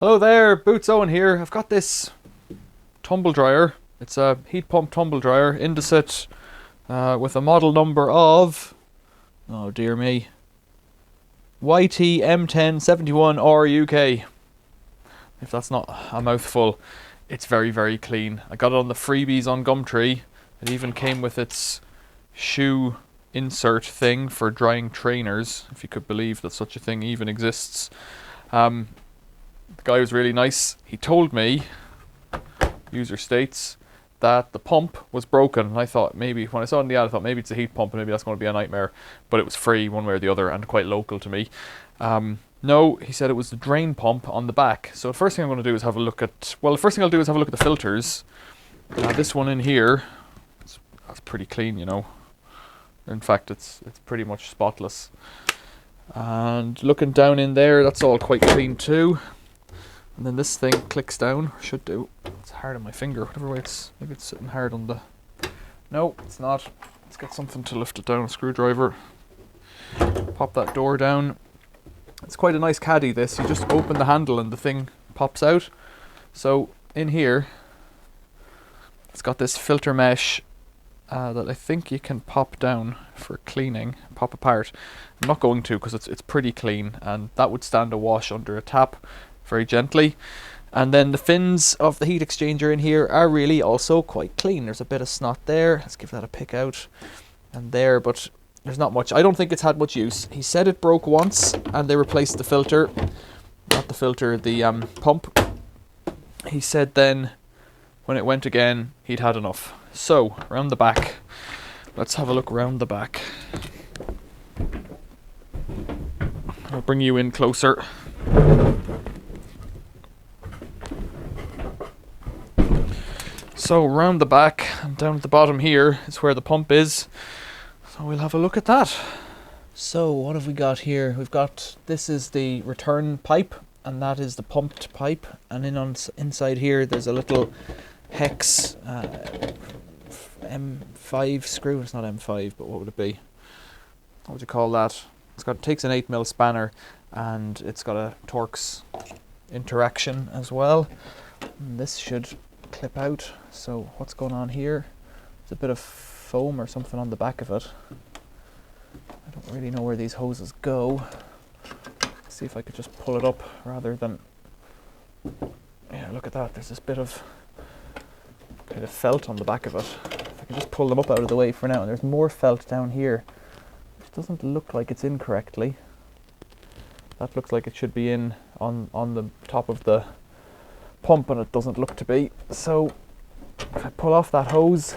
Hello there, Boots Owen here. I've got this tumble dryer. It's a heat pump tumble dryer, Indesit, with a model number of, oh dear me, YTM1071R UK. If that's not a mouthful, it's very, very clean. I got it on the freebies on Gumtree. It even came with its shoe insert thing for drying trainers, if you could believe that such a thing even exists. The guy was really nice. He told me, user states, that the pump was broken. And I thought maybe, when I saw it in the ad, I thought maybe it's a heat pump and maybe that's going to be a nightmare. But it was free one way or the other and quite local to me. No, he said it was the drain pump on the back. So the first thing I'm going to do is have a look at, well, the first thing I'll do is have a look at the filters. This one in here, that's pretty clean, you know. In fact, it's pretty much spotless. And looking down in there, that's all quite clean too. And then this thing clicks down, or should do. It's hard on my finger, whatever way it's, maybe it's sitting hard on the... No, it's not. Let's get something to lift it down, a screwdriver. Pop that door down. It's quite a nice caddy, this. You just open the handle and the thing pops out. So in here, it's got this filter mesh that I think you can pop down for cleaning, pop apart. I'm not going to because it's pretty clean, and that would stand a wash under a tap very gently. And then the fins of the heat exchanger in here are really also quite clean. There's a bit of snot there. Let's give that a pick out. And there, but there's not much. I don't think it's had much use. He said it broke once and they replaced the filter. Not the filter, the pump. He said then when it went again, he'd had enough. So, around the back. Let's have a look around the back. I'll bring you in closer. So round the back and down at the bottom here is where the pump is. So we'll have a look at that. So what have we got here? We've got, this is the return pipe and that is the pumped pipe. And inside here there's a little hex M5 screw. It's not M5, but what would it be? What would you call that? It takes an 8mm spanner and it's got a Torx interaction as well. And this should clip out. So what's going on here? There's a bit of foam or something on the back of it. I don't really know where these hoses go. Let's see if I could just pull it up rather than... Yeah, look at that. There's this bit of kind of felt on the back of it. If I can just pull them up out of the way for now. And there's more felt down here. It doesn't look like it's in correctly. That looks like it should be in on the top of the pump, and it doesn't look to be. So if I pull off that hose,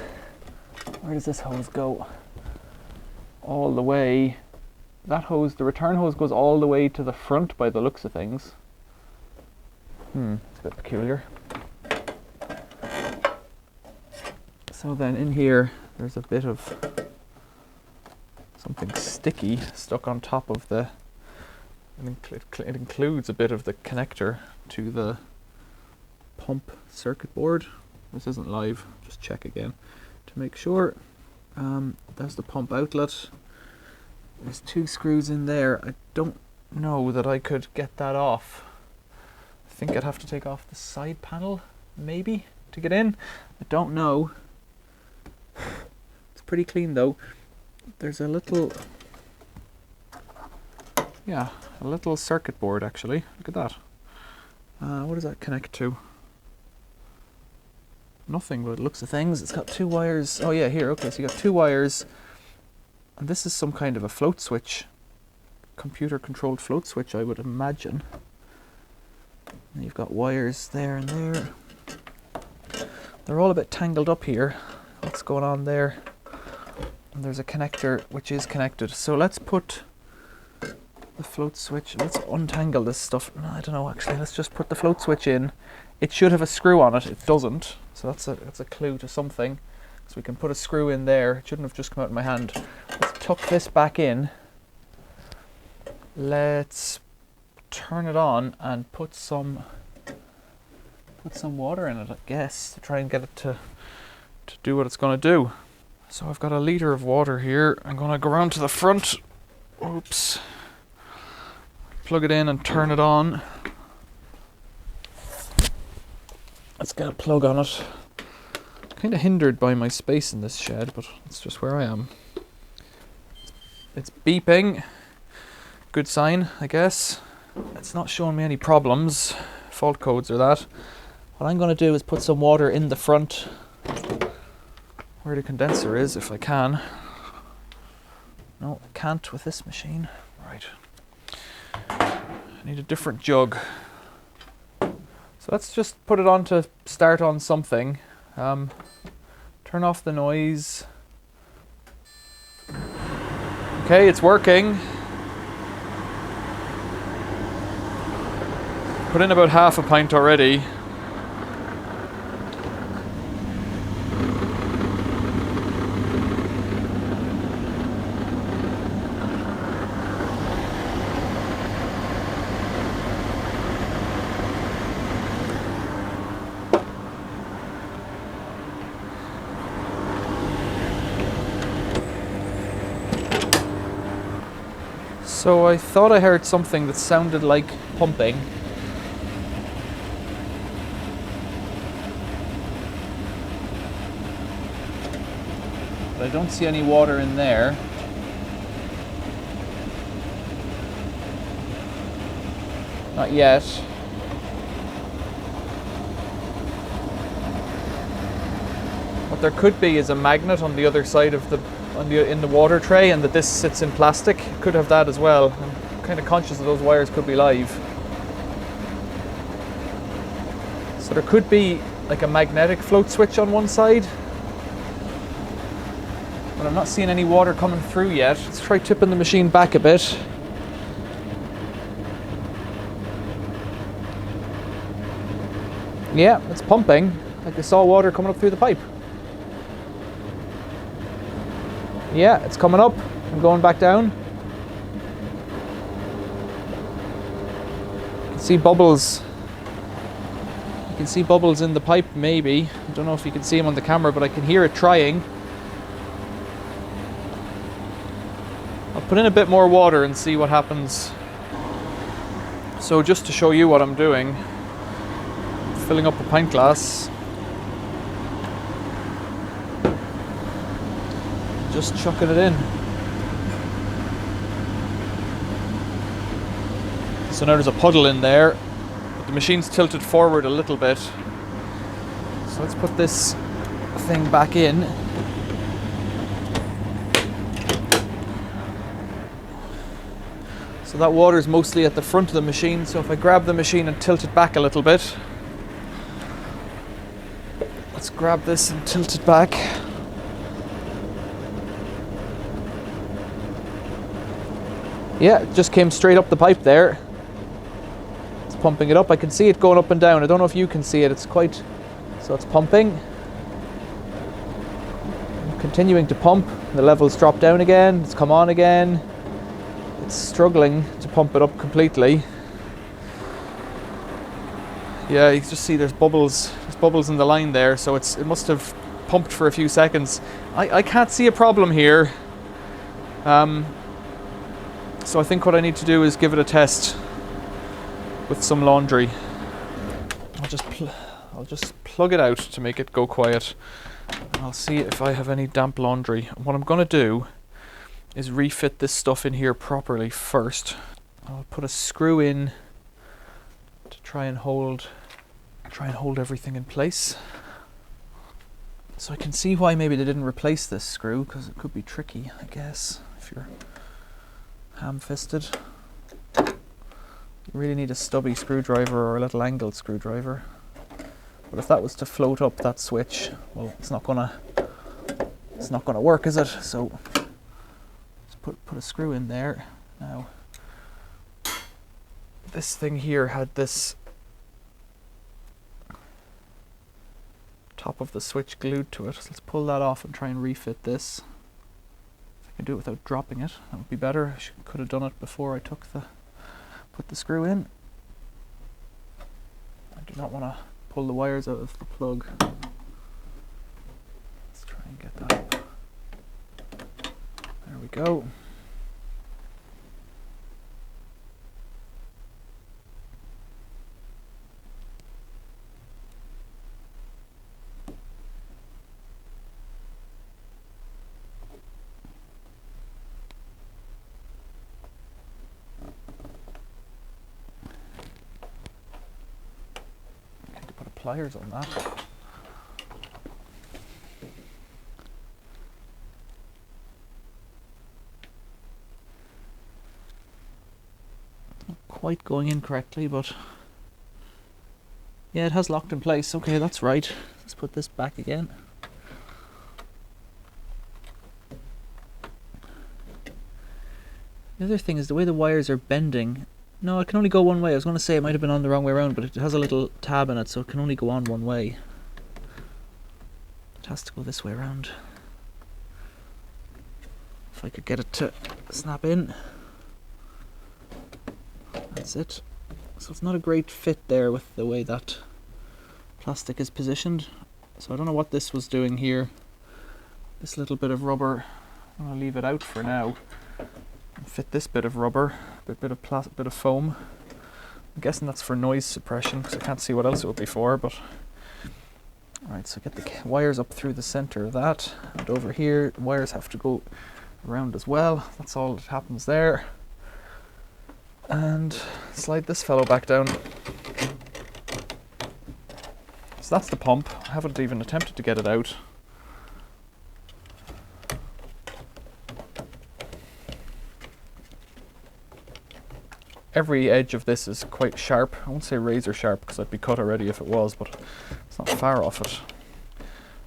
where does this hose go? All the way. That hose, the return hose, goes all the way to the front by the looks of things. It's a bit peculiar. So then in here there's a bit of something sticky stuck on top of the... It includes a bit of the connector to the pump circuit board. This isn't live, just check again to make sure. There's the pump outlet. There's two screws in there. I don't know that I could get that off. I think I'd have to take off the side panel maybe to get in. I don't know. It's pretty clean though. There's a little, yeah, a little circuit board actually. Look at that. What does that connect to? Nothing, but it looks of things. It's got two wires. Oh yeah, here, okay, so you got two wires. And this is some kind of a float switch. Computer controlled float switch, I would imagine. And you've got wires there and there. They're all a bit tangled up here. What's going on there? And there's a connector which is connected. So let's put the float switch, let's untangle this stuff. No, I don't know actually, let's just put the float switch in. It should have a screw on it, it doesn't. So that's a clue to something. So we can put a screw in there. It shouldn't have just come out in my hand. Let's tuck this back in. Let's turn it on and put some water in it, I guess, to try and get it to do what it's going to do. So I've got a litre of water here. I'm going to go around to the front. Oops. Plug it in and turn it on. Let's get a plug on it. Kind of hindered by my space in this shed, but it's just where I am. It's beeping. Good sign, I guess. It's not showing me any problems. Fault codes or that. What I'm going to do is put some water in the front where the condenser is, if I can. No, I can't with this machine. Right. I need a different jug. So let's just put it on to start on something. Turn off the noise. Okay, it's working. Put in about half a pint already. So I thought I heard something that sounded like pumping. But I don't see any water in there. Not yet. What there could be is a magnet on the other side of the in the water tray, and that this sits in plastic. Could have that as well. I'm kind of conscious that those wires could be live. So there could be like a magnetic float switch on one side, but I'm not seeing any water coming through yet. Let's try tipping the machine back a bit. Yeah, it's pumping. Like I saw water coming up through the pipe. Yeah, it's coming up and going back down. You can see bubbles. You can see bubbles in the pipe, maybe. I don't know if you can see them on the camera, but I can hear it trying. I'll put in a bit more water and see what happens. So just to show you what I'm doing, filling up a pint glass. Just chucking it in. So now there's a puddle in there, but the machine's tilted forward a little bit. So let's put this thing back in. So that water's mostly at the front of the machine, so if I grab the machine and tilt it back a little bit. Let's grab this and tilt it back. Yeah, it just came straight up the pipe there. It's pumping it up. I can see it going up and down. I don't know if you can see it. It's quite... So it's pumping. Continuing to pump. The levels drop down again. It's come on again. It's struggling to pump it up completely. Yeah, you can just see there's bubbles. There's bubbles in the line there, so it must have pumped for a few seconds. I can't see a problem here. So I think what I need to do is give it a test with some laundry. I'll just plug it out to make it go quiet. I'll see if I have any damp laundry. What I'm going to do is refit this stuff in here properly first. I'll put a screw in to try and hold everything in place. So I can see why maybe they didn't replace this screw, because it could be tricky, I guess, if you're ham-fisted. You really need a stubby screwdriver or a little angled screwdriver. But if that was to float up that switch, well, it's not gonna work, is it? So just put a screw in there. Now, this thing here had this top of the switch glued to it. So let's pull that off and try and refit this. If I can do it without dropping it, that would be better. I could have done it before I put the screw in. I do not want to pull the wires out of the plug. Let's try and get that up. There we go. pliers on that. Not quite going in correctly, but yeah, it has locked in place. Okay, that's right. Let's put this back again. The other thing is the way the wires are bending. No, it can only go one way. I was going to say it might have been on the wrong way around, but it has a little tab in it, so it can only go on one way. It has to go this way around. If I could get it to snap in. That's it. So it's not a great fit there with the way that plastic is positioned. So I don't know what this was doing here. This little bit of rubber, I'm going to leave it out for now. Fit this bit of rubber, bit of foam. I'm guessing that's for noise suppression because I can't see what else it would be for. But alright, so get the wires up through the center of that, and over here the wires have to go around as well. That's all that happens there. And slide this fellow back down. So that's the pump. I haven't even attempted to get it out. Every edge of this is quite sharp. I won't say razor sharp because I'd be cut already if it was, but it's not far off it.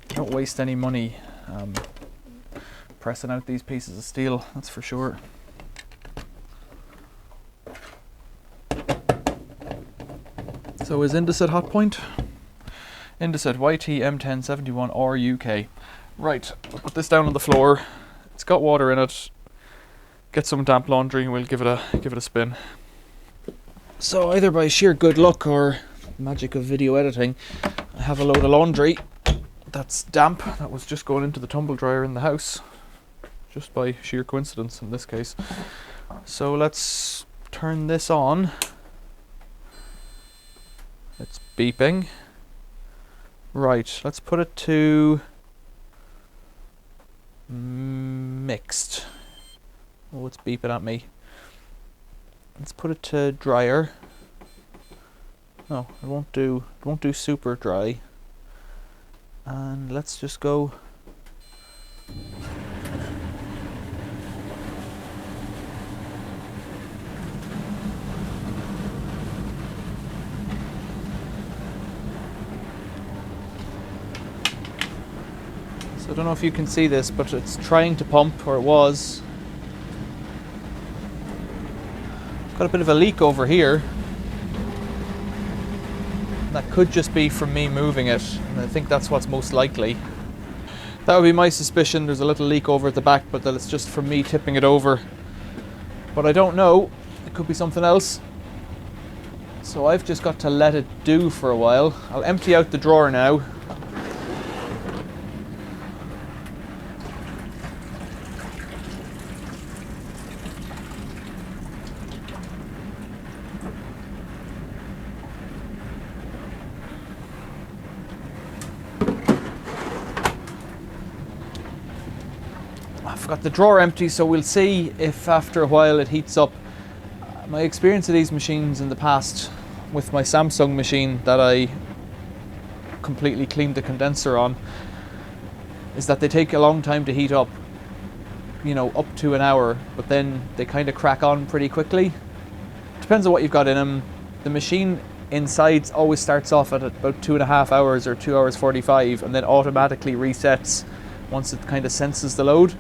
Don't waste any money pressing out these pieces of steel, that's for sure. So is Indesit hot point? Indesit YTM1071R UK. Right, I'll put this down on the floor. It's got water in it. Get some damp laundry and we'll give it a spin. So either by sheer good luck or magic of video editing, I have a load of laundry that's damp that was just going into the tumble dryer in the house, just by sheer coincidence in this case. So let's turn this on. It's beeping. Right, let's put it to mixed. Oh, it's beeping at me. Let's put it to dryer. No, it won't do super dry. And let's just go. So I don't know if you can see this, but it's trying to pump, or it was. Got a bit of a leak over here. That could just be from me moving it, and I think that's what's most likely. That would be my suspicion. There's a little leak over at the back, but that it's just from me tipping it over. But I don't know. It could be something else. So I've just got to let it do for a while. I'll empty out the drawer now. I've got the drawer empty, so we'll see if after a while it heats up. My experience of these machines in the past with my Samsung machine that I completely cleaned the condenser on is that they take a long time to heat up, you know, up to an hour, but then they kind of crack on pretty quickly. Depends on what you've got in them. The machine inside always starts off at about 2.5 hours or 2 hours 45 and then automatically resets once it kind of senses the load.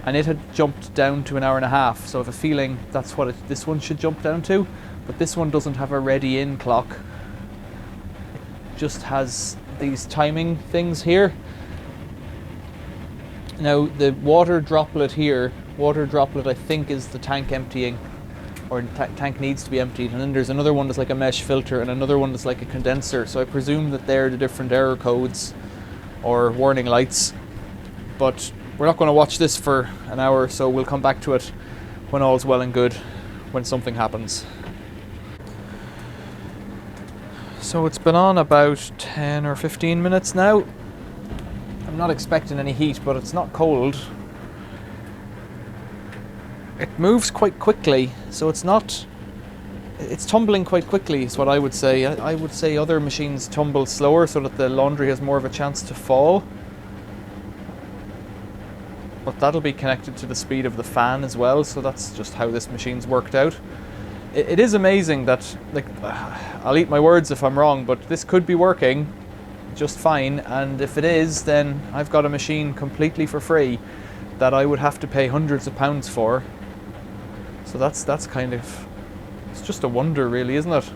And it had jumped down to 1.5 hours, so I have a feeling that's what this one should jump down to. But this one doesn't have a ready in clock. It just has these timing things here. Now the water droplet here, I think is the tank emptying, or tank needs to be emptied. And then there's another one that's like a mesh filter and another one that's like a condenser. So I presume that they're the different error codes or warning lights. But we're not going to watch this for an hour, so we'll come back to it when all's well and good, when something happens. So it's been on about 10 or 15 minutes now. I'm not expecting any heat, but it's not cold. It moves quite quickly, so it's not it's tumbling quite quickly is what I would say. I would say other machines tumble slower so that the laundry has more of a chance to fall. But that'll be connected to the speed of the fan as well, so that's just how this machine's worked out. It is amazing that, like, I'll eat my words if I'm wrong, but this could be working just fine, and if it is, then I've got a machine completely for free that I would have to pay hundreds of pounds for. So that's kind of, it's just a wonder really, isn't it?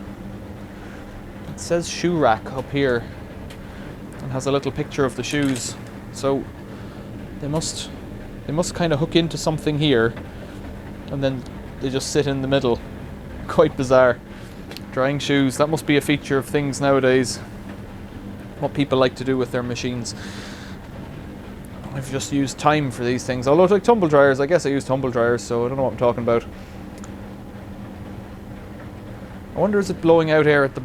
It says shoe rack up here and has a little picture of the shoes, so they must kind of hook into something here and then they just sit in the middle. Quite bizarre. Drying shoes, that must be a feature of things nowadays, what people like to do with their machines. I've just used time for these things, although like tumble dryers, I guess I use tumble dryers, so I don't know what I'm talking about. I wonder, is it blowing out air at the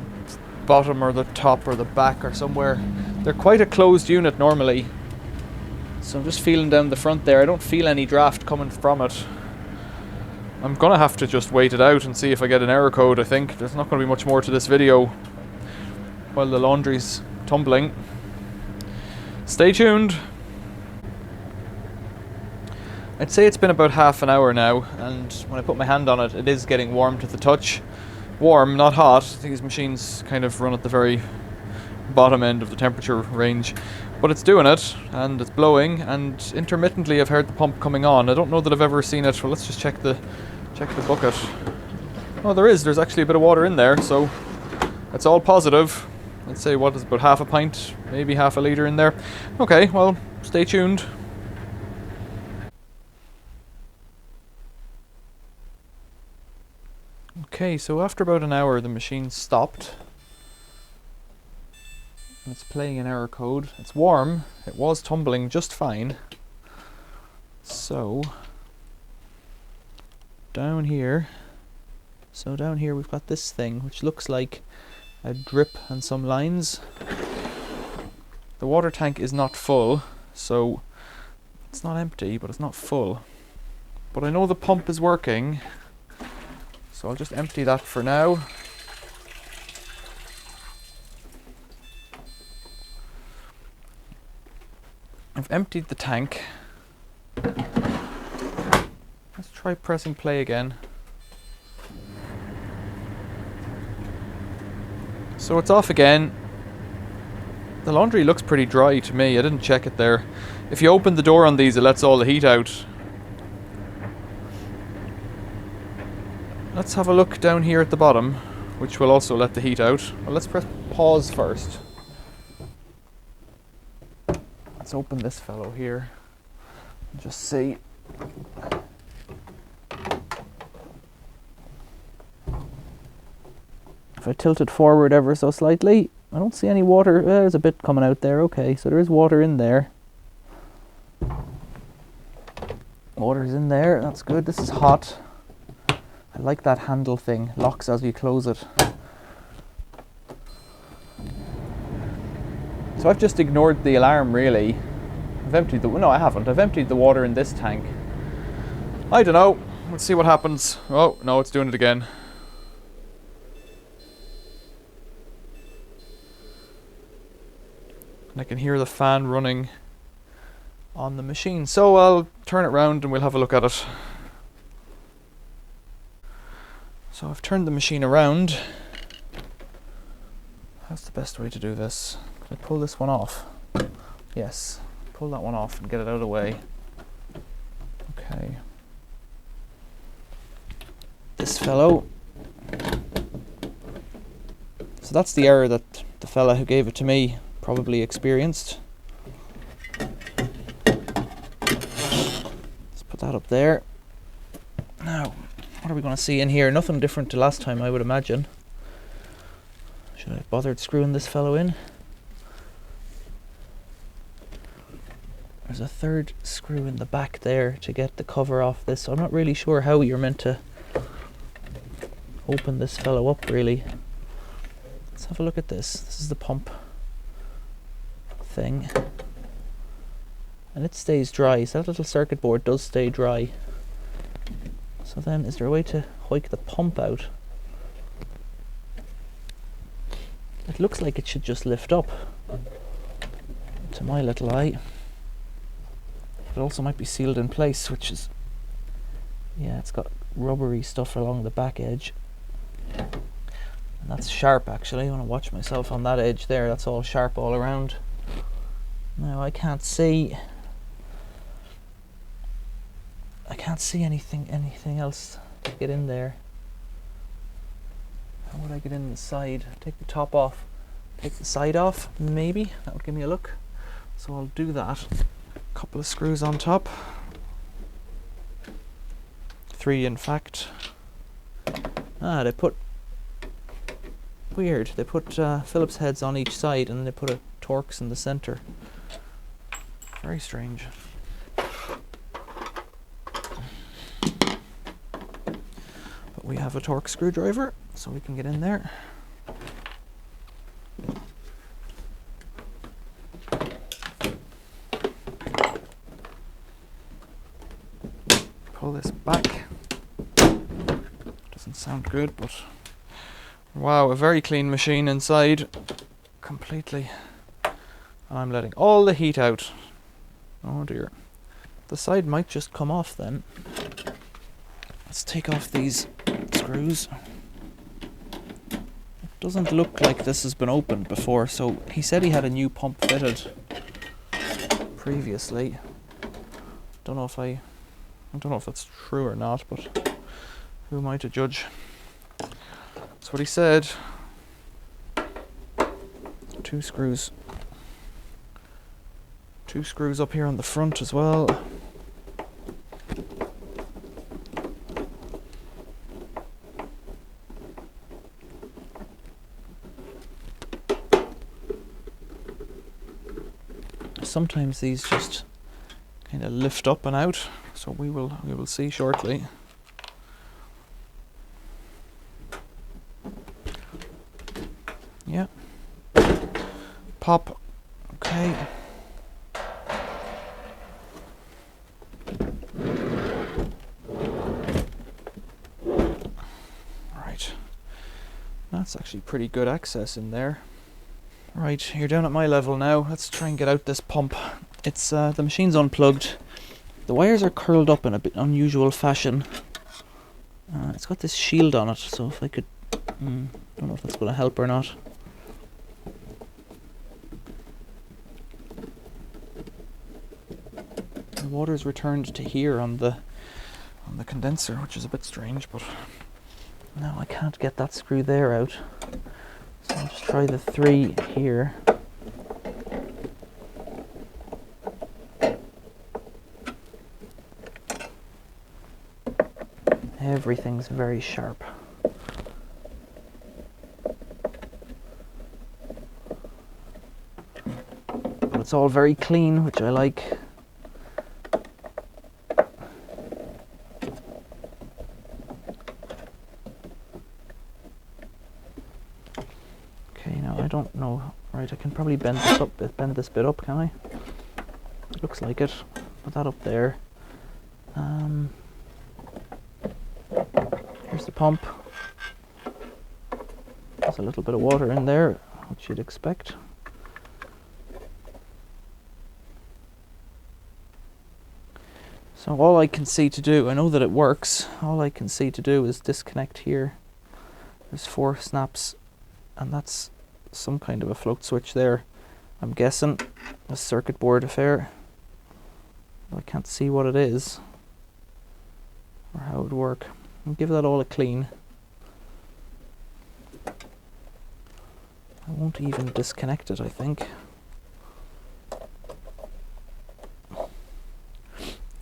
bottom or the top or the back or somewhere? They're quite a closed unit normally, so I'm just feeling down the front there. I don't feel any draft coming from it. I'm gonna have to just wait it out and see if I get an error code. I think there's not gonna be much more to this video while the laundry's tumbling. Stay tuned. I'd say it's been about half an hour now, and when I put my hand on it, it is getting warm to the touch. Warm, not hot. These machines kind of run at the very bottom end of the temperature range, but it's doing it, and it's blowing, and intermittently I've heard the pump coming on. I don't know that I've ever seen it. Well, let's just check the bucket. Oh, there's actually a bit of water in there, so it's all positive. I'd say, what is about half a pint, maybe half a litre in there. Okay, well, stay tuned. Okay, so after about an hour the machine stopped. It's playing an error code. It's warm. It was tumbling just fine. So down here we've got this thing which looks like a drip and some lines. The water tank is not full, so it's not empty, but it's not full. But I know the pump is working, so I'll just empty that for now. I've emptied the tank. Let's try pressing play again. So it's off again. The laundry looks pretty dry to me. I didn't check it there. If you open the door on these, it lets all the heat out. Let's have a look down here at the bottom, which will also let the heat out. Well, let's press pause first. Let's open this fellow here and just see. If I tilt it forward ever so slightly, I don't see any water. There's a bit coming out there. Okay, so there is water in there. Water's in there, that's good. This is hot. I like that handle thing, locks as you close it. So I've just ignored the alarm really. No, I haven't. I've emptied the water in this tank. I don't know. Let's see what happens. Oh, no, it's doing it again. And I can hear the fan running on the machine. So I'll turn it round and we'll have a look at it. So I've turned the machine around. How's the best way to do this? Can I pull this one off? Yes. Pull that one off and get it out of the way. Okay. This fellow. So that's the error that the fella who gave it to me probably experienced. Let's put that up there. Now, what are we going to see in here? Nothing different to last time, I would imagine. Should I have bothered screwing this fellow in? There's a third screw in the back there to get the cover off this. So I'm not really sure how you're meant to open this fellow up really. Let's have a look at this. This is the pump thing. And it stays dry. So that little circuit board does stay dry. So then is there a way to hoik the pump out? It looks like it should just lift up to my little eye. It also might be sealed in place, which is, yeah, it's got rubbery stuff along the back edge. And that's sharp actually. I want to watch myself on that edge there. That's all sharp all around. Now I can't see anything else to get in there. How would I get in the side? Take the top off. Take the side off, maybe. That would give me a look. So I'll do that. Couple of screws on top. 3 in fact. They put weird. They put Phillips heads on each side and then they put a Torx in the center. Very strange. But we have a Torx screwdriver, so we can get in there. Pull this back. Doesn't sound good, but wow, a very clean machine inside. Completely. And I'm letting all the heat out. Oh dear. The side might just come off then. Let's take off these screws. It doesn't look like this has been opened before, so he said he had a new pump fitted previously. Don't know if that's true or not, but who am I to judge? That's what he said. 2 screws. 2 screws up here on the front as well. Sometimes these just kind of lift up and out, so we will see shortly. Yeah. Pop. Okay. Right. That's actually pretty good access in there. Right, you're down at my level now. Let's try and get out this pump. It's the machine's unplugged. The wires are curled up in a bit unusual fashion. It's got this shield on it, so if I could, don't know if that's going to help or not. The water's returned to here on the condenser, which is a bit strange, but no, I can't get that screw there out. So I'll just try the 3 here. Everything's very sharp. But it's all very clean, which I like. Okay, now I don't know. Right, I can probably bend this bit up, can I? It looks like it. Put that up there. Here's the pump. There's a little bit of water in there, which you'd expect. So all I can see to do, I know that it works, all I can see to do is disconnect here. There's 4 snaps, and that's some kind of a float switch there. I'm guessing a circuit board affair. I can't see what it is or how it would work. I'll give that all a clean. I won't even disconnect it, I think.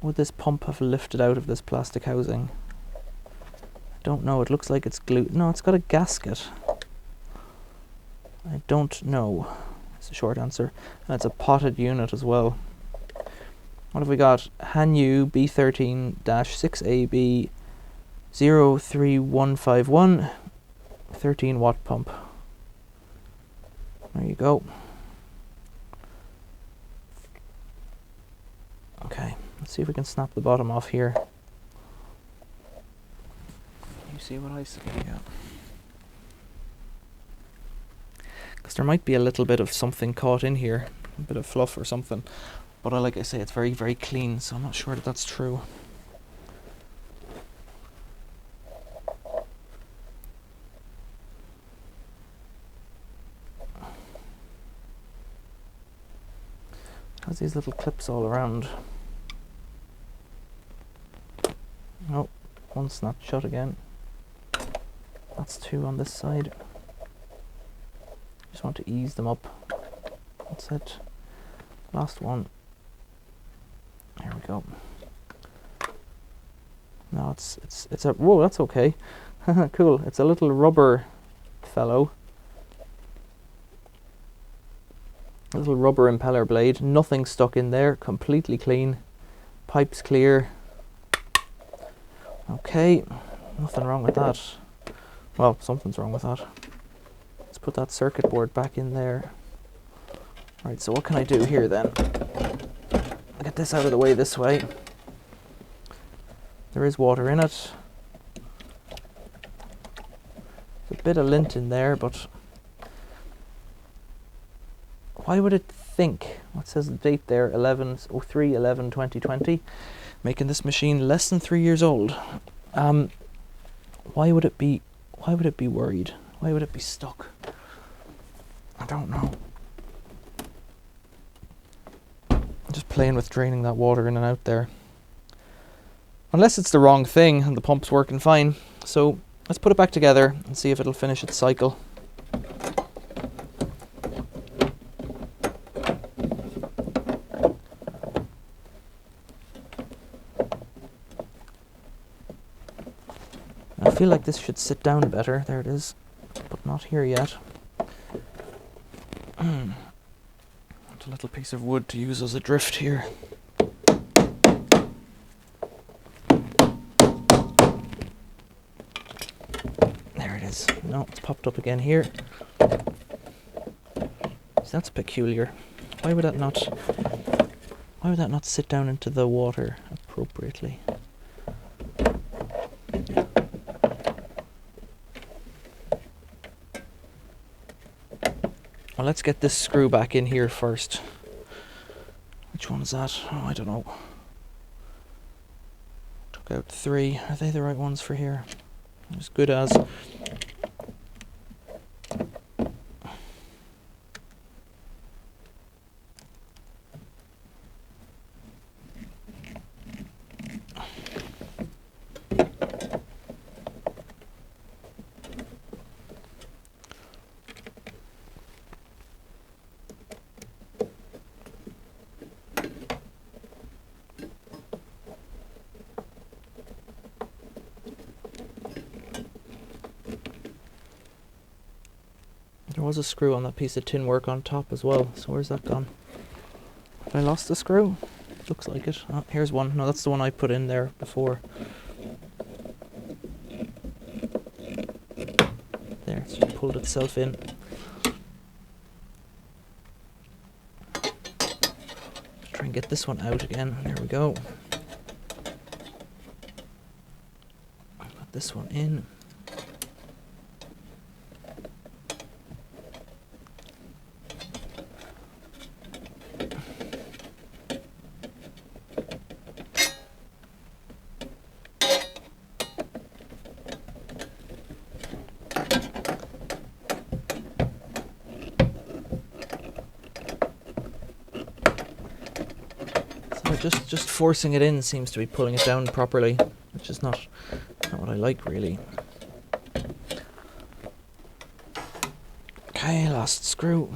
Would this pump have lifted out of this plastic housing? I don't know. It looks like it's glued. No, it's got a gasket. I don't know. It's a short answer. And it's a potted unit as well. What have we got? Hanyu B13-6AB 03151 13 watt pump. There you go. Okay, let's see if we can snap the bottom off here. You see what I see? Yeah. because there might be a little bit of something caught in here, a bit of fluff or something. But like I say, it's very, very clean, so I'm not sure that that's true. It has these little clips all around. Oh, one snapped shut again. That's two on this side. Just want to ease them up. That's it. Last one. There we go. Now it's a, whoa, that's okay. Cool. It's a little rubber fellow. A little rubber impeller blade. Nothing stuck in there. Completely clean. Pipes clear. Okay. Nothing wrong with that. Well, something's wrong with that. Let's put that circuit board back in there. Right, so what can I do here then? I'll get this out of the way this way. There is water in it. There's a bit of lint in there, but why would it think? What says the date there? 3/11/2020, making this machine less than 3 years old. Why would it be worried? Why would it be stuck? I don't know. I'm just playing with draining that water in and out there. Unless it's the wrong thing and the pump's working fine. So let's put it back together and see if it'll finish its cycle. I feel like this should sit down better. There it is. But not here yet. A little piece of wood to use as a drift here. There it is. No, it's popped up again here. So that's peculiar. Why would that not sit down into the water appropriately? Well, let's get this screw back in here first. Which one is that? Oh, I don't know. Took out 3. Are they the right ones for here? As good as. There was a screw on that piece of tin work on top as well, so where's that gone? Have I lost the screw? Looks like it. Oh, here's one. No, that's the one I put in there before. There, it's just pulled itself in. Let's try and get this one out again. There we go. Put this one in. Just forcing it in seems to be pulling it down properly, which is not what I like really. Okay, last screw.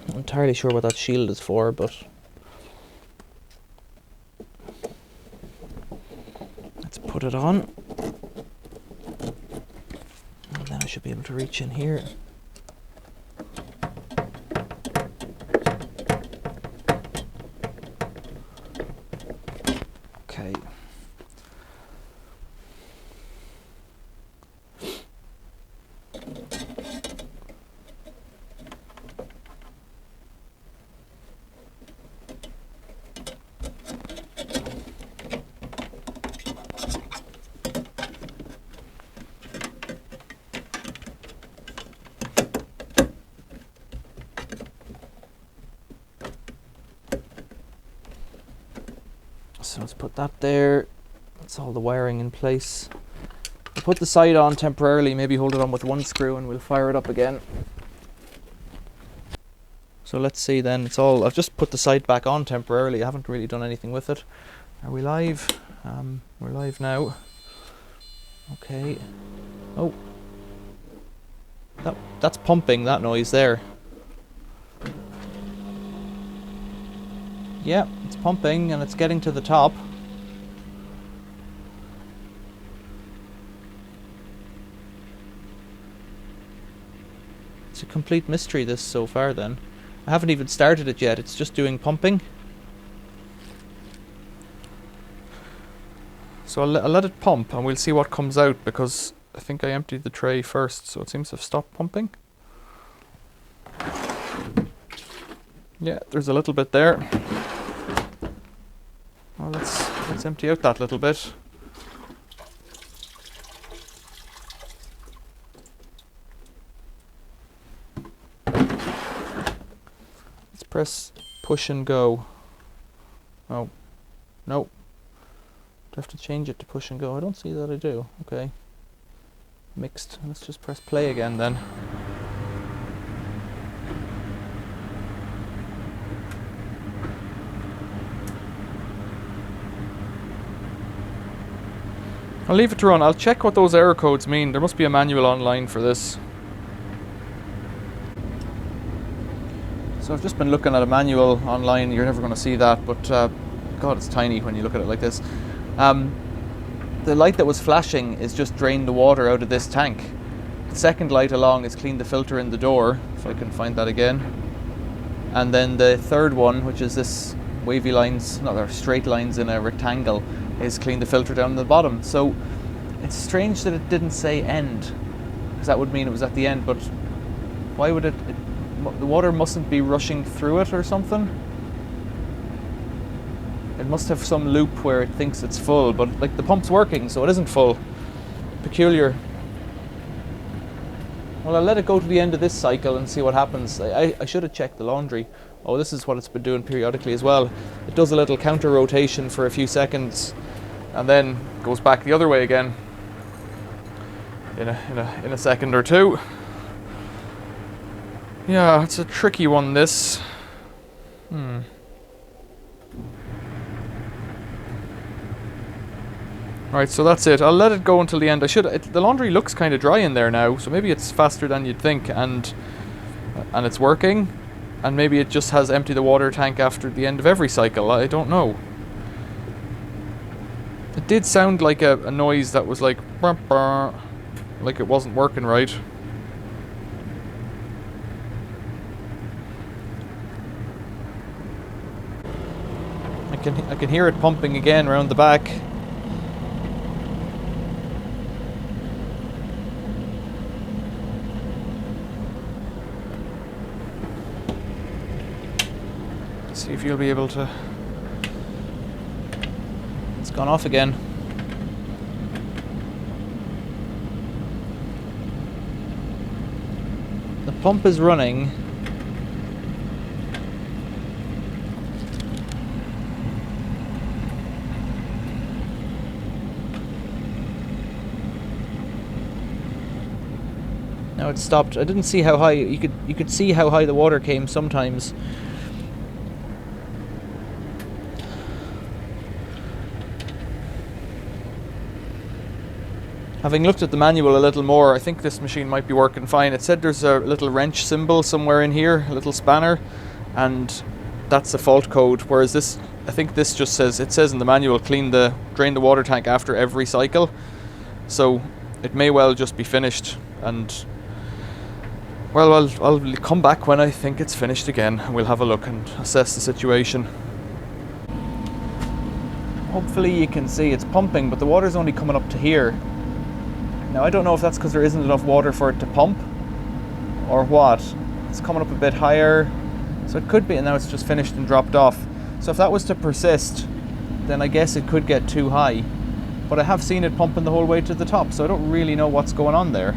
Not entirely sure what that shield is for, but let's put it on. And then I should be able to reach in here. Okay. Let's put that there. That's all the wiring in place. We'll put the side on temporarily, maybe hold it on with one screw and we'll fire it up again. So let's see then, it's all, I've just put the side back on temporarily, I haven't really done anything with it. Are we live? We're live now. Okay. Oh. That's pumping, that noise there. Yeah, it's pumping and it's getting to the top. It's a complete mystery this so far then. I haven't even started it yet, it's just doing pumping. So I'll let it pump and we'll see what comes out, because I think I emptied the tray first, so it seems to have stopped pumping. Yeah, there's a little bit there. Well, let's empty out that little bit. Press push and go. Oh, no. Do I have to change it to push and go? I don't see that I do. Okay. Mixed. Let's just press play again then. I'll leave it to run. I'll check what those error codes mean. There must be a manual online for this. So I've just been looking at a manual online. You're never going to see that, but God, it's tiny when you look at it like this. The light that was flashing is just drained the water out of this tank. The second light along is clean the filter in the door, if I can find that again. And then the third one, which is this wavy lines, no, they're straight lines in a rectangle, is clean the filter down the bottom. So it's strange that it didn't say end, because that would mean it was at the end, but why would it the water mustn't be rushing through it or something. It must have some loop where it thinks it's full, but like the pump's working, so it isn't full. Peculiar. Well, I'll let it go to the end of this cycle and see what happens. I should have checked the laundry. Oh, this is what it's been doing periodically as well. It does a little counter rotation for a few seconds and then goes back the other way again in a second or two. Yeah, it's a tricky one, this. Right, so that's it. I'll let it go until the end. The laundry looks kind of dry in there now, so maybe it's faster than you'd think, and it's working. And maybe it just has emptied the water tank after the end of every cycle. I don't know. It did sound like a noise that was like, bah, bah, like it wasn't working right. I can hear it pumping again around the back. See if you'll be able to. It's gone off again. The pump is running. Now it stopped. I didn't see how high. You could see how high the water came sometimes. Having looked at the manual a little more, I think this machine might be working fine. It said there's a little wrench symbol somewhere in here, a little spanner, and that's the fault code. Whereas this, I think this just says, it says in the manual, drain the water tank after every cycle. So it may well just be finished, and well, I'll come back when I think it's finished again, and we'll have a look and assess the situation. Hopefully you can see it's pumping, but the water's only coming up to here. Now I don't know if that's because there isn't enough water for it to pump, or what. It's coming up a bit higher, so it could be, and now it's just finished and dropped off. So if that was to persist, then I guess it could get too high. But I have seen it pumping the whole way to the top, so I don't really know what's going on there.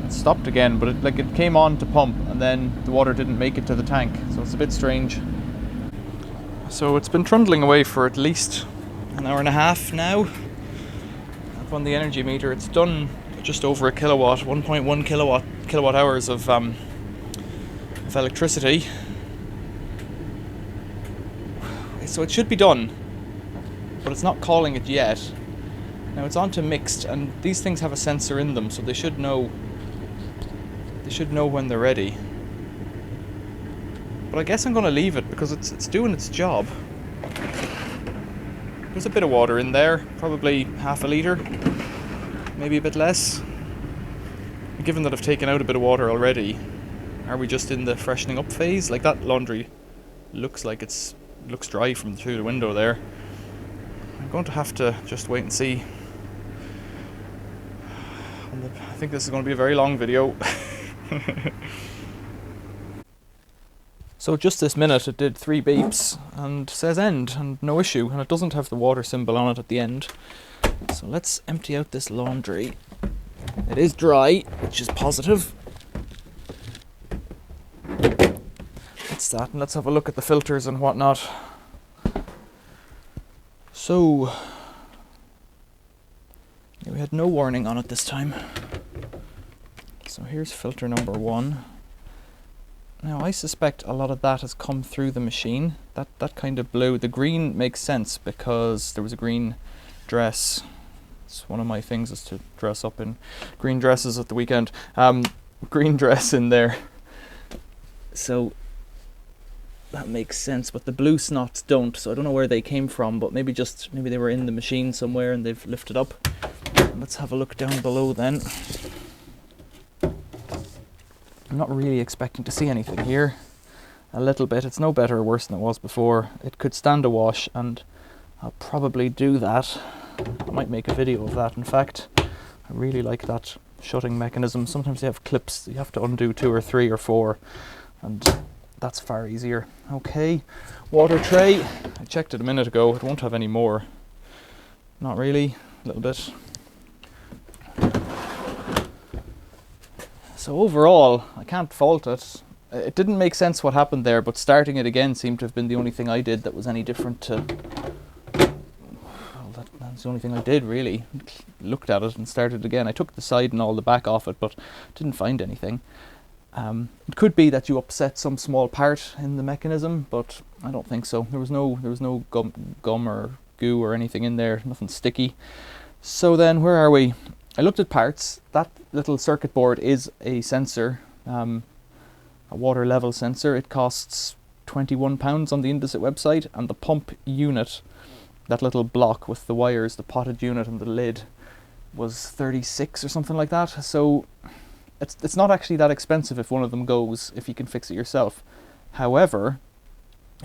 It stopped again, but it came on to pump, and then the water didn't make it to the tank, so it's a bit strange. So it's been trundling away for at least an hour and a half now. Up on the energy meter, it's done just over a kilowatt, 1.1 kilowatt hours of electricity. So it should be done, but it's not calling it yet. Now it's on to mixed, and these things have a sensor in them, so they should know when they're ready. But I guess I'm going to leave it because it's doing its job. There's a bit of water in there, probably half a litre, maybe a bit less. Given that I've taken out a bit of water already, are we just in the freshening up phase? Like, that laundry looks like looks dry from through the window there. I'm going to have to just wait and see. I think this is going to be a very long video. So just this minute it did 3 beeps and says end and no issue, and it doesn't have the water symbol on it at the end. So let's empty out this laundry. It is dry, which is positive. That's that, and let's have a look at the filters and whatnot. So yeah, we had no warning on it this time. So here's filter number 1. Now I suspect a lot of that has come through the machine. That kind of blue. The green makes sense because there was a green dress. It's one of my things is to dress up in green dresses at the weekend. Green dress in there. So that makes sense, but the blue snots don't, so I don't know where they came from, but maybe they were in the machine somewhere and they've lifted up. Let's have a look down below then. I'm not really expecting to see anything here. A little bit. It's no better or worse than it was before. It could stand a wash, and I'll probably do that. I might make a video of that, in fact. I really like that shutting mechanism. Sometimes you have clips, you have to undo 2 or 3 or 4, and that's far easier. Okay, water tray. I checked it a minute ago. It won't have any more. Not really. A little bit. So overall, I can't fault it. It didn't make sense what happened there, but starting it again seemed to have been the only thing I did that was any different to... Well, that's the only thing I did, really. Looked at it and started again. I took the side and all the back off it, but didn't find anything. It could be that you upset some small part in the mechanism, but I don't think so. There was no gum or goo or anything in there, nothing sticky. So then, where are we? I looked at parts. That little circuit board is a sensor, a water level sensor. It costs £21 on the Indesit website, and the pump unit, that little block with the wires, the potted unit and the lid, was 36 or something like that. So it's not actually that expensive if one of them goes, if you can fix it yourself. However,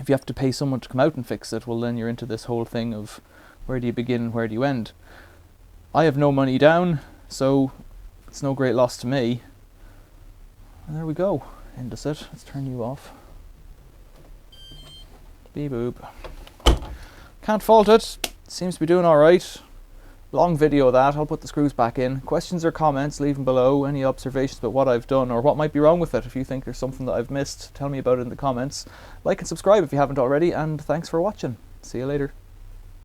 if you have to pay someone to come out and fix it, well then you're into this whole thing of where do you begin and where do you end. I have no money down, so it's no great loss to me. And there we go. Indesit. Let's turn you off. Beep boop. Can't fault it. Seems to be doing alright. Long video of that. I'll put the screws back in. Questions or comments, leave them below. Any observations about what I've done or what might be wrong with it. If you think there's something that I've missed, tell me about it in the comments. Like and subscribe if you haven't already, and thanks for watching. See you later.